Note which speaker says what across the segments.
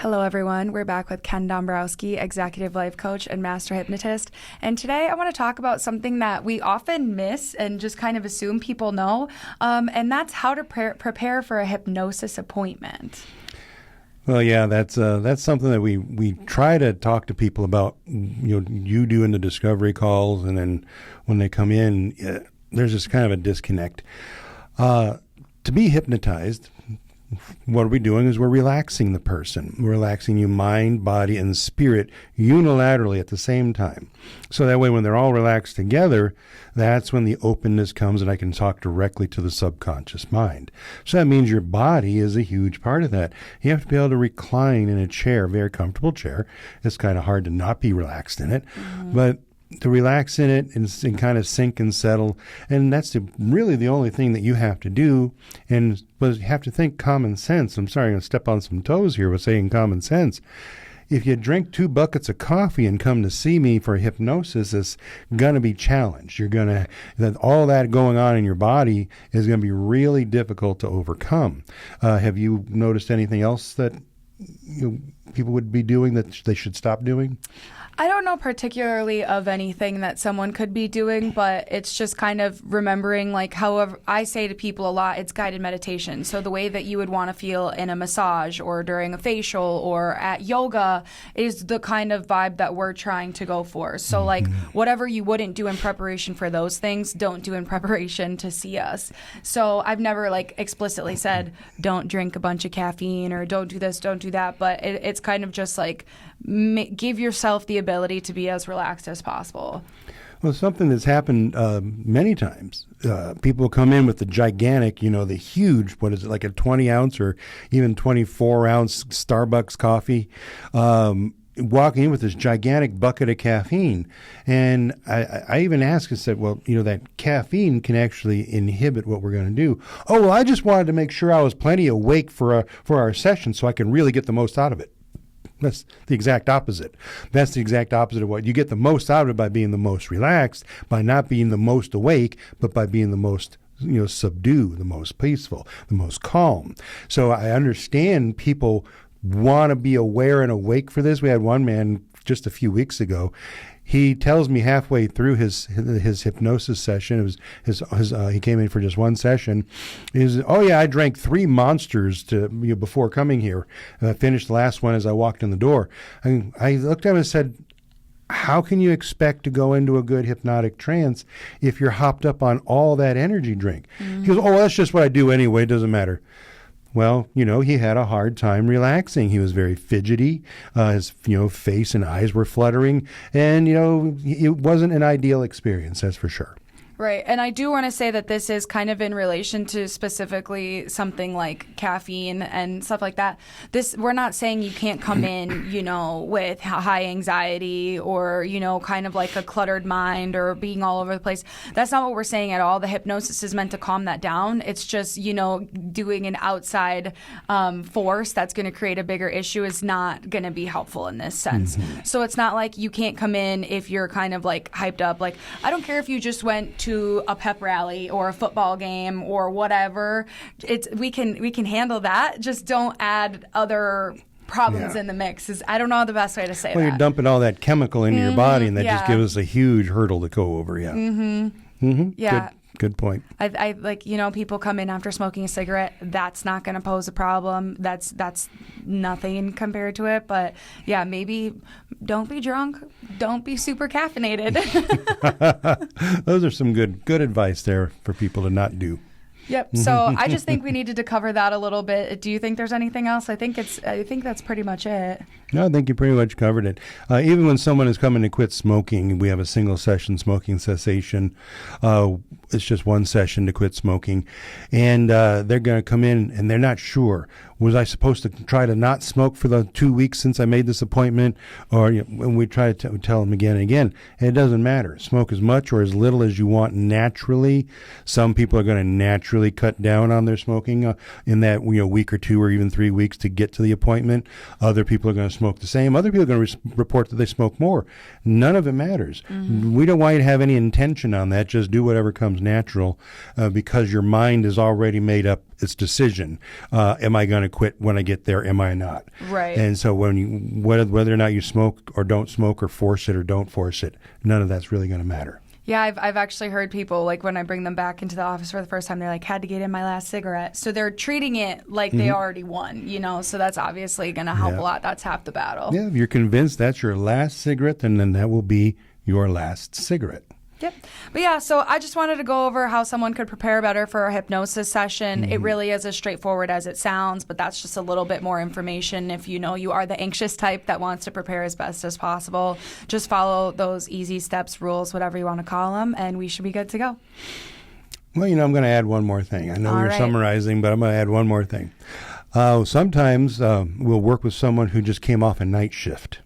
Speaker 1: Hello, everyone. We're back with Ken Dombrowski, executive life coach and master hypnotist. And today I want to talk about something that we often miss and just kind of assume people know, and that's how to prepare for a hypnosis appointment.
Speaker 2: Well, yeah, that's something that we try to talk to people about. You doing the discovery calls, and then when they come in, there's just kind of a disconnect. To be hypnotized, what we're doing is we're relaxing the person. We're relaxing you mind, body, and spirit unilaterally at the same time. So that way when they're all relaxed together, that's when the openness comes and I can talk directly to the subconscious mind. So that means your body is a huge part of that. You have to be able to recline in a chair, very comfortable chair. It's kind of hard to not be relaxed in it. Mm-hmm. But to relax in it and kind of sink and settle. And that's really the only thing that you have to do. And you have to think common sense. I'm sorry, I'm going to step on some toes here with saying common sense. If you drink 2 buckets of coffee and come to see me for hypnosis, it's going to be challenged. All that going on in your body is going to be really difficult to overcome. Have you noticed anything else that people would be doing that they should stop doing?
Speaker 1: I don't know particularly of anything that someone could be doing, but it's just kind of remembering, like, however, I say to people a lot, it's guided meditation. So the way that you would want to feel in a massage or during a facial or at yoga is the kind of vibe that we're trying to go for. So like whatever you wouldn't do in preparation for those things, don't do in preparation to see us. So I've never like explicitly said, don't drink a bunch of caffeine or don't do this, don't do that. But it's kind of just like, give yourself the ability to be as relaxed as possible.
Speaker 2: Well, something that's happened many times. People come in with the gigantic, the huge, what is it, like a 20-ounce or even 24-ounce Starbucks coffee, walking in with this gigantic bucket of caffeine. And I even asked and said, well, that caffeine can actually inhibit what we're going to do. Oh, well, I just wanted to make sure I was plenty awake for our session so I can really get the most out of it. That's the exact opposite. That's the exact opposite of what you get the most out of it by being the most relaxed, by not being the most awake, but by being the most subdued, the most peaceful, the most calm. So I understand people want to be aware and awake for this. We had one man just a few weeks ago. He tells me halfway through his hypnosis session, he came in for just one session. I drank 3 monsters before coming here. I finished the last one as I walked in the door. I looked at him and said, how can you expect to go into a good hypnotic trance if you're hopped up on all that energy drink? Mm-hmm. He goes, that's just what I do anyway. It doesn't matter. Well, he had a hard time relaxing. He was very fidgety. His, face and eyes were fluttering. And, it wasn't an ideal experience, that's for sure.
Speaker 1: Right. And I do want to say that this is kind of in relation to specifically something like caffeine and stuff like that. We're not saying you can't come in, with high anxiety or, kind of like a cluttered mind or being all over the place. That's not what we're saying at all. The hypnosis is meant to calm that down. It's just, doing an outside force that's going to create a bigger issue is not going to be helpful in this sense. Mm-hmm. So it's not like you can't come in if you're kind of like hyped up. Like, I don't care if you just went to a pep rally or a football game or whatever. We can handle that. Just don't add other problems in the mix. I don't know the best way to say that.
Speaker 2: Well, you're dumping all that chemical into your body, and that just gives us a huge hurdle to go over. Yeah.
Speaker 1: Mm-hmm. Mm-hmm. Yeah.
Speaker 2: Good point.
Speaker 1: I like, people come in after smoking a cigarette. That's not going to pose a problem. That's nothing compared to it. But yeah, maybe don't be drunk. Don't be super caffeinated.
Speaker 2: Those are some good advice there for people to not do.
Speaker 1: Yep. So I just think we needed to cover that a little bit. Do you think there's anything else? I think that's pretty much it.
Speaker 2: No, I think you pretty much covered it. Even when someone is coming to quit smoking, we have a single session smoking cessation. It's just one session to quit smoking. And they're going to come in and they're not sure. Was I supposed to try to not smoke for the 2 weeks since I made this appointment? Or when we try to tell them again and again, it doesn't matter. Smoke as much or as little as you want naturally. Some people are going to naturally cut down on their smoking in that week or 2 or even 3 weeks to get to the appointment. Other people are going to smoke the same. Other people are going to report that they smoke more. None of it matters. Mm-hmm. We don't want you to have any intention on that. Just do whatever comes becomes natural because your mind has already made up its decision. Am I going to quit when I get there? Am I not?
Speaker 1: Right.
Speaker 2: And so whether or not you smoke or don't smoke or force it or don't force it, none of that's really going to matter.
Speaker 1: Yeah, I've actually heard people, like when I bring them back into the office for the first time, they're like, had to get in my last cigarette. So they're treating it like they already won, so that's obviously going to help a lot. That's half the battle.
Speaker 2: Yeah, if you're convinced that's your last cigarette, then that will be your last cigarette.
Speaker 1: Yep. But yeah, so I just wanted to go over how someone could prepare better for a hypnosis session. It really is as straightforward as it sounds, but that's just a little bit more information. If you are the anxious type that wants to prepare as best as possible, just follow those easy steps, rules, whatever you want to call them, and we should be good to go.
Speaker 2: Well, I'm going to add one more thing. I know you're summarizing, but I'm going to add one more thing. Sometimes we'll work with someone who just came off a night shift.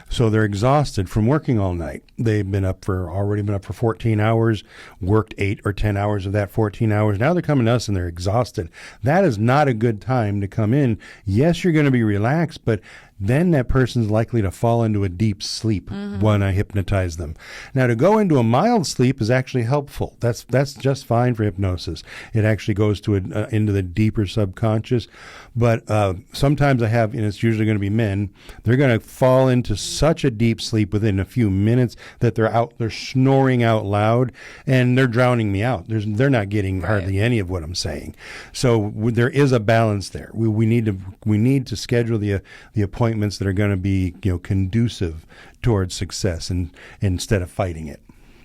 Speaker 2: So they're exhausted from working all night. They've already been up for 14 hours, worked 8 or 10 hours of that 14 hours. Now they're coming to us and they're exhausted. That is not a good time to come in. Yes, you're going to be relaxed, but then that person's likely to fall into a deep sleep when I hypnotize them. Now, to go into a mild sleep is actually helpful. That's just fine for hypnosis. It actually goes to into the deeper subconscious. But sometimes I have, and it's usually going to be men, they're going to fall into such a deep sleep within a few minutes that they're snoring out loud, and they're drowning me out. They're not getting hardly any of what I'm saying. So there is a balance there. We need to schedule the appointments that are going to be conducive towards success and instead of fighting it.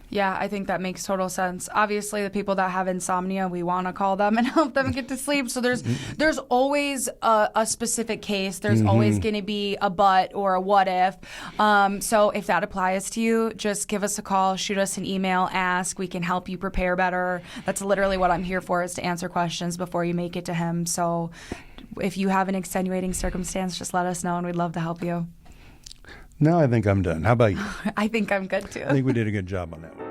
Speaker 1: Yeah, I think that makes total sense. Obviously, the people that have insomnia, we want to call them and help them get to sleep. So there's always a specific case. There's always going to be a but or a what if. So if that applies to you, just give us a call, shoot us an email, ask. We can help you prepare better. That's literally what I'm here for, is to answer questions before you make it to him. So if you have an extenuating circumstance, just let us know, and we'd love to help you.
Speaker 2: No, I think I'm done. How about you?
Speaker 1: I think I'm good, too.
Speaker 2: I think we did a good job on that one.